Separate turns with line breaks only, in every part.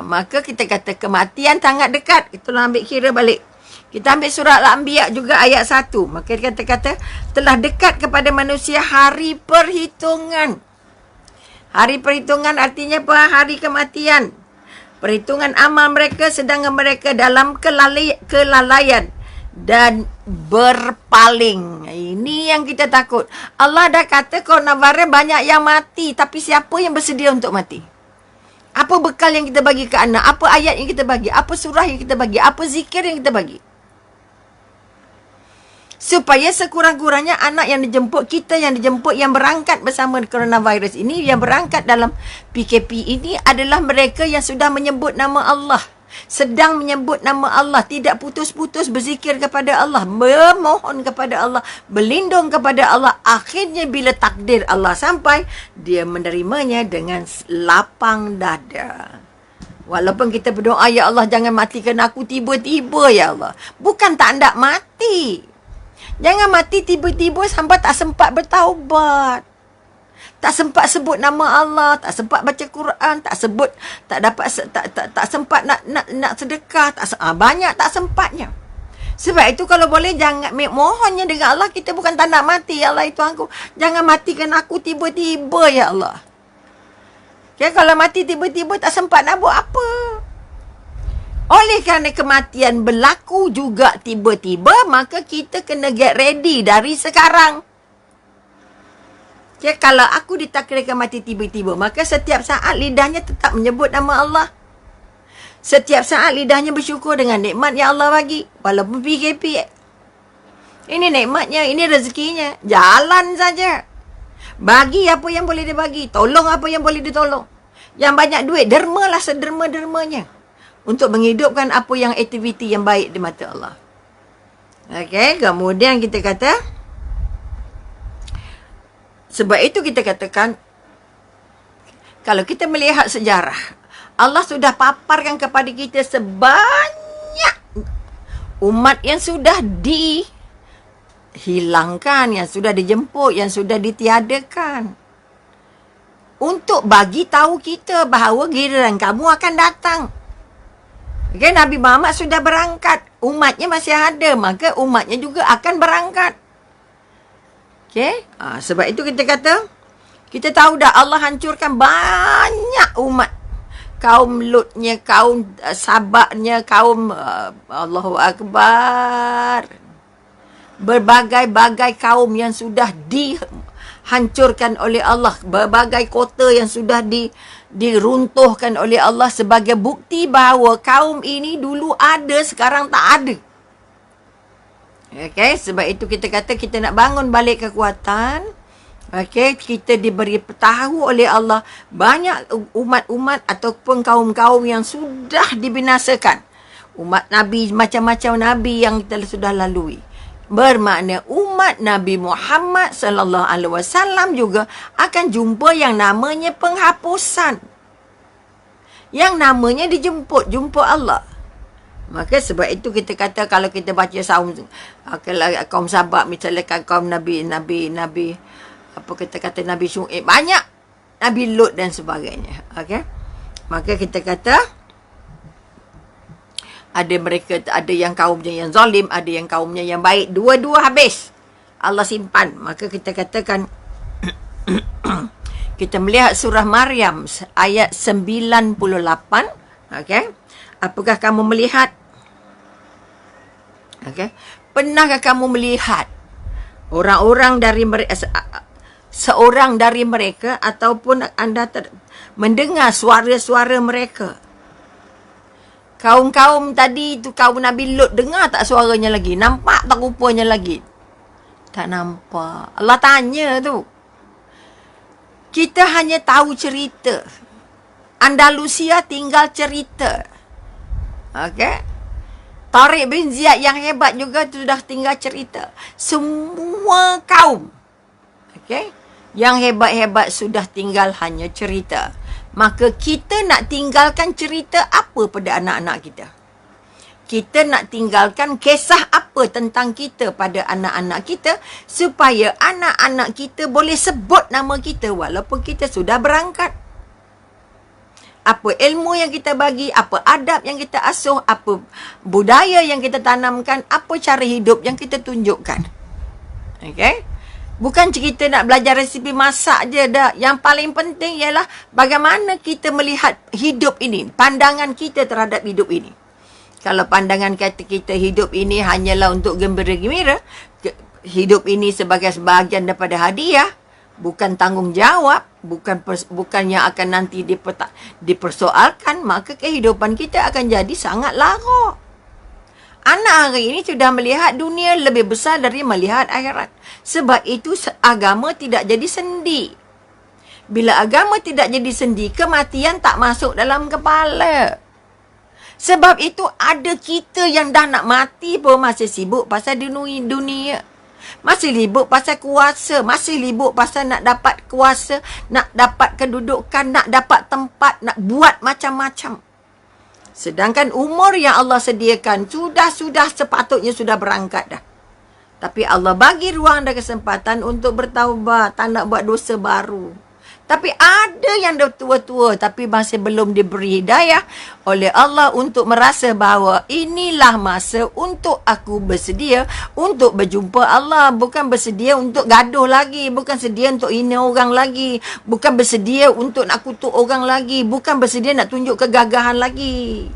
Maka kita kata kematian sangat dekat. Itulah ambil kira balik. Kita ambil surah Al-Anbiya juga ayat 1. Maka kata-kata telah dekat kepada manusia hari perhitungan. Hari perhitungan artinya apa? Hari kematian. Perhitungan amal mereka sedangkan mereka dalam kelalaian dan berpaling. Ini yang kita takut. Allah dah kata coronavirus banyak yang mati. Tapi siapa yang bersedia untuk mati? Apa bekal yang kita bagi ke anak? Apa ayat yang kita bagi? Apa surah yang kita bagi? Apa zikir yang kita bagi? Supaya sekurang-kurangnya anak yang dijemput, kita yang dijemput, yang berangkat bersama coronavirus ini, yang berangkat dalam PKP ini adalah mereka yang sudah menyebut nama Allah. Sedang menyebut nama Allah. Tidak putus-putus berzikir kepada Allah. Memohon kepada Allah. Berlindung kepada Allah. Akhirnya bila takdir Allah sampai, dia menerimanya dengan lapang dada. Walaupun kita berdoa, ya Allah jangan matikan aku tiba-tiba ya Allah. Bukan tak nak mati. Jangan mati tiba-tiba sampai tak sempat bertaubat. Tak sempat sebut nama Allah, tak sempat baca Quran, tak sempat nak sedekah, banyak tak sempatnya. Sebab itu kalau boleh jangan mohonnya dengan Allah, kita bukan tak nak mati. Ya Allah itu aku, jangan matikan aku tiba-tiba ya Allah. Okay, kalau mati tiba-tiba tak sempat nak buat apa. Oleh kerana kematian berlaku juga tiba-tiba, maka kita kena get ready dari sekarang. Okay, kalau aku ditakdirkan mati tiba-tiba, maka setiap saat lidahnya tetap menyebut nama Allah. Setiap saat lidahnya bersyukur dengan nikmat yang Allah bagi. Walaupun PKP. Ini nikmatnya, ini rezekinya. Jalan saja. Bagi apa yang boleh dibagi. Tolong apa yang boleh ditolong. Yang banyak duit, dermalah sederma-dermanya. Untuk menghidupkan apa yang aktiviti yang baik di mata Allah. Okey, kemudian kita kata, sebab itu kita katakan, kalau kita melihat sejarah, Allah sudah paparkan kepada kita sebanyak umat yang sudah dihilangkan, yang sudah dijemput, yang sudah ditiadakan. Untuk bagi tahu kita bahawa giliran kamu akan datang. Okay, Nabi Muhammad sudah berangkat. Umatnya masih ada. Maka umatnya juga akan berangkat. Okay. Sebab itu kita kata, kita tahu dah Allah hancurkan banyak umat. Kaum Lutnya, kaum Sabaknya, kaum Allahu Akbar. Berbagai-bagai kaum yang sudah dihancurkan oleh Allah. Berbagai kota yang sudah diruntuhkan oleh Allah sebagai bukti bahawa kaum ini dulu ada, sekarang tak ada. Okey, sebab itu kita kata kita nak bangun balik kekuatan. Okey, kita diberi tahu oleh Allah banyak umat-umat ataupun kaum-kaum yang sudah dibinasakan. Umat Nabi, macam-macam Nabi yang kita sudah lalui. Bermakna umat Nabi Muhammad sallallahu alaihi wasallam juga akan jumpa yang namanya penghapusan. Yang namanya jumpa Allah. Maka sebab itu kita kata kalau kita baca saum kaum Sabak, misalnya kaum Nabi apa kita kata Nabi Syuaib, banyak Nabi Lut dan sebagainya. Okey. Maka kita kata ada yang kaumnya yang zalim, ada yang kaumnya yang baik. Dua-dua habis. Allah simpan. Maka kita katakan, kita melihat surah Maryam ayat 98. Okey. Apakah kamu melihat? Okey. Pernahkah kamu melihat orang-orang dari seorang dari mereka ataupun anda mendengar suara-suara mereka? Kaum-kaum tadi tu, kaum Nabi Lut, dengar tak suaranya lagi? Nampak tak rupanya lagi? Tak nampak. Allah tanya tu. Kita hanya tahu cerita. Andalusia tinggal cerita. Okey. Tariq bin Ziyad yang hebat juga sudah tinggal cerita. Semua kaum, okey, yang hebat-hebat sudah tinggal hanya cerita. Maka kita nak tinggalkan cerita apa pada anak-anak kita? Kita nak tinggalkan kisah apa tentang kita pada anak-anak kita supaya anak-anak kita boleh sebut nama kita walaupun kita sudah berangkat. apa ilmu yang kita bagi, apa adab yang kita asuh, apa budaya yang kita tanamkan, apa cara hidup yang kita tunjukkan. Okay? Bukan cerita nak belajar resipi masak je dah. Yang paling penting ialah bagaimana kita melihat hidup ini, pandangan kita terhadap hidup ini. Kalau pandangan kita hidup ini hanyalah untuk gembira-gembira, hidup ini sebagai sebahagian daripada hadiah, bukan tanggungjawab, bukan yang akan nanti dipersoalkan, maka kehidupan kita akan jadi sangat lara. Anak hari ini sudah melihat dunia lebih besar dari melihat akhirat. Sebab itu agama tidak jadi sendi. Bila agama tidak jadi sendi, kematian tak masuk dalam kepala. Sebab itu ada kita yang dah nak mati pun masih sibuk pasal dunia. Masih sibuk pasal kuasa. Masih sibuk pasal nak dapat kuasa, nak dapat kedudukan, nak dapat tempat, nak buat macam-macam. Sedangkan umur yang Allah sediakan sudah sepatutnya sudah berangkat dah. Tapi Allah bagi ruang dan kesempatan untuk bertaubat, tak nak buat dosa baru. Tapi ada yang dah tua-tua tapi masih belum diberi hidayah oleh Allah untuk merasa bahawa inilah masa untuk aku bersedia untuk berjumpa Allah. Bukan bersedia untuk gaduh lagi. Bukan sedia untuk hina orang lagi. Bukan bersedia untuk nak kutuk orang lagi. Bukan bersedia nak tunjuk kegagahan lagi.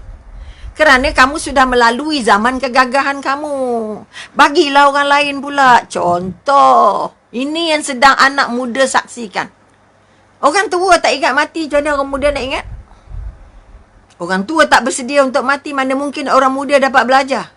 Kerana kamu sudah melalui zaman kegagahan kamu. Bagilah orang lain pula. Contoh. Ini yang sedang anak muda saksikan. Orang tua tak ingat mati, macam mana orang muda nak ingat? Orang tua tak bersedia untuk mati, mana mungkin orang muda dapat belajar?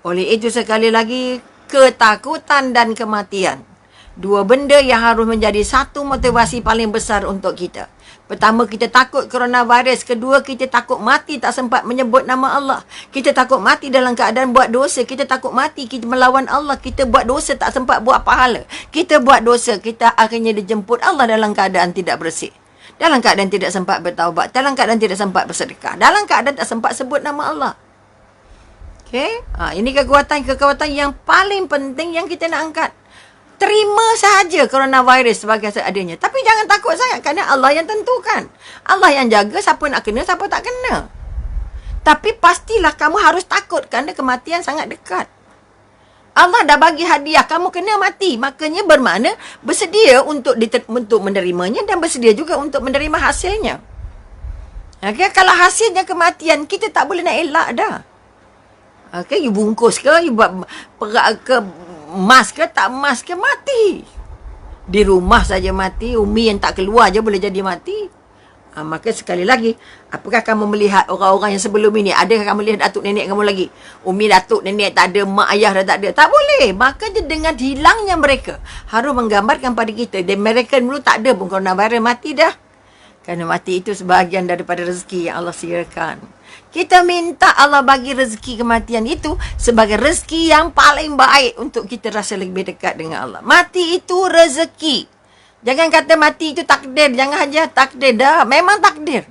Oleh itu sekali lagi, ketakutan dan kematian. Dua benda yang harus menjadi satu motivasi paling besar untuk kita. Pertama, kita takut coronavirus. Kedua, kita takut mati tak sempat menyebut nama Allah. Kita takut mati dalam keadaan buat dosa. Kita takut mati kita melawan Allah. Kita buat dosa tak sempat buat pahala. Kita buat dosa, kita akhirnya dijemput Allah dalam keadaan tidak bersih. Dalam keadaan tidak sempat bertaubat. Dalam keadaan tidak sempat bersedekah. Dalam keadaan tak sempat sebut nama Allah. Okay? Ini kekuatan yang paling penting yang kita nak angkat. Terima sahaja coronavirus sebagai seadanya. Tapi jangan takut sangat kerana Allah yang tentukan. Allah yang jaga siapa nak kena, siapa tak kena. Tapi pastilah kamu harus takut kerana kematian sangat dekat. Allah dah bagi hadiah, kamu kena mati. Makanya bermakna bersedia untuk menerimanya dan bersedia juga untuk menerima hasilnya. Okay? Kalau hasilnya kematian, kita tak boleh nak elak dah. Okay? You bungkus ke, you buat perak ke, mas ke tak mas ke, mati. Di rumah saja mati. Umi yang tak keluar je boleh jadi mati. Maka sekali lagi, apakah kamu melihat orang-orang yang sebelum ini? Adakah kamu lihat datuk nenek kamu lagi? Umi datuk nenek tak ada, mak ayah dah tak ada. Tak boleh. Maka dengan hilangnya mereka harus menggambarkan pada kita. Dan mereka dulu tak ada pun coronavirus, mati dah. Kerana mati itu sebahagian daripada rezeki yang Allah sediakan. Kita minta Allah bagi rezeki kematian itu sebagai rezeki yang paling baik untuk kita rasa lebih dekat dengan Allah. Mati itu rezeki. Jangan kata mati itu takdir. Jangan hanya takdir dah. Memang takdir.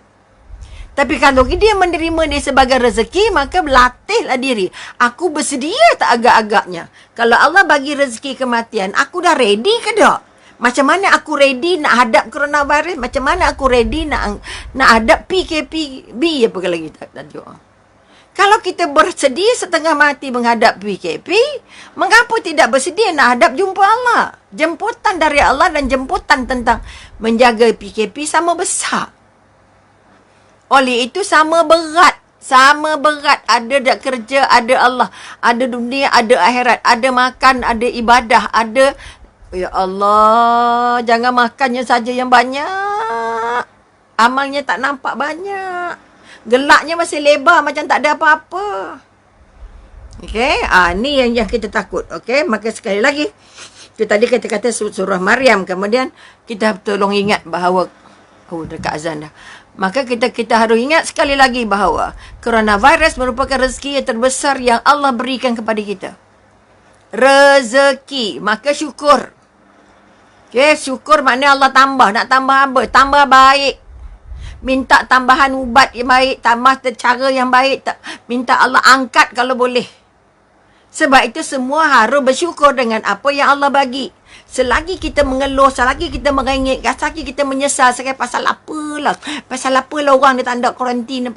Tapi kalau dia menerima dia sebagai rezeki, maka berlatihlah diri. Aku bersedia tak agak-agaknya. Kalau Allah bagi rezeki kematian, aku dah ready ke tak? Macam mana aku ready nak hadap coronavirus? Macam mana aku ready nak hadap PKP? Apa lagi tajuk? Kalau kita bersedia setengah mati menghadap PKP, mengapa tidak bersedia nak hadap jumpa Allah? Jemputan dari Allah dan jemputan tentang menjaga PKP sama besar. Oleh itu sama berat. Sama berat. Ada dak kerja, ada Allah. Ada dunia, ada akhirat. Ada makan, ada ibadah, ada... Ya Allah, jangan makannya saja yang banyak. Amalnya tak nampak banyak. Gelaknya masih lebar macam tak ada apa-apa. Okey, ni yang kita takut. Okey, maka sekali lagi, itu tadi kita kata surah Maryam. Kemudian kita tolong ingat bahawa dekat azan dah. Maka kita harus ingat sekali lagi bahawa coronavirus merupakan rezeki yang terbesar yang Allah berikan kepada kita. Rezeki, maka syukur. Okay, syukur maknanya Allah tambah. Nak tambah apa? Tambah baik. Minta tambahan ubat yang baik. Tambah cara yang baik. Minta Allah angkat kalau boleh. Sebab itu semua harus bersyukur dengan apa yang Allah bagi. Selagi kita mengeluh, selagi kita merengek, selagi kita menyesal sekali pasal apalah. Pasal apalah orang dia tak ada kuarantin.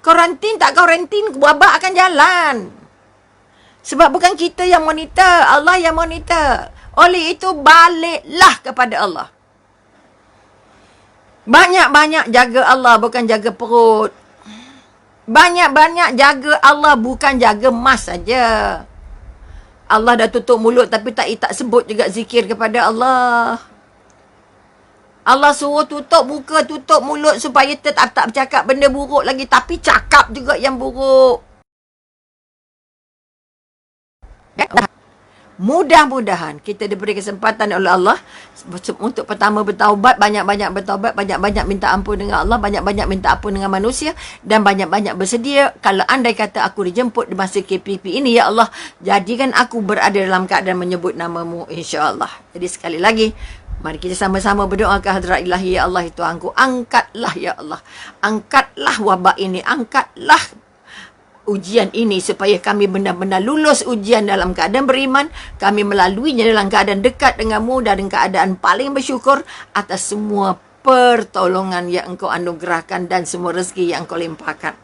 Kuarantin tak kuarantin, wabak akan jalan. Sebab bukan kita yang monitor, Allah yang monitor. Oleh itu, baliklah kepada Allah. Banyak-banyak jaga Allah, bukan jaga perut. Banyak-banyak jaga Allah, bukan jaga mas saja. Allah dah tutup mulut tapi tak sebut juga zikir kepada Allah. Allah suruh tutup muka, tutup mulut supaya tetap tak bercakap benda buruk lagi. Tapi cakap juga yang buruk. Mudah-mudahan kita diberi kesempatan oleh Allah untuk pertama bertaubat, banyak-banyak bertaubat, banyak-banyak minta ampun dengan Allah, banyak-banyak minta ampun dengan manusia, dan banyak-banyak bersedia. Kalau andai kata aku dijemput di masa KPP ini, ya Allah, jadikan aku berada dalam keadaan menyebut namamu, insya-Allah. Jadi sekali lagi, mari kita sama-sama berdoa ke hadrat ilahi, ya Allah, Tuhanku, angkatlah ya Allah, angkatlah wabak ini, angkatlah ujian ini supaya kami benar-benar lulus ujian dalam keadaan beriman, kami melaluinya dalam keadaan dekat denganmu dan dalam keadaan paling bersyukur atas semua pertolongan yang engkau anugerahkan dan semua rezeki yang engkau limpahkan.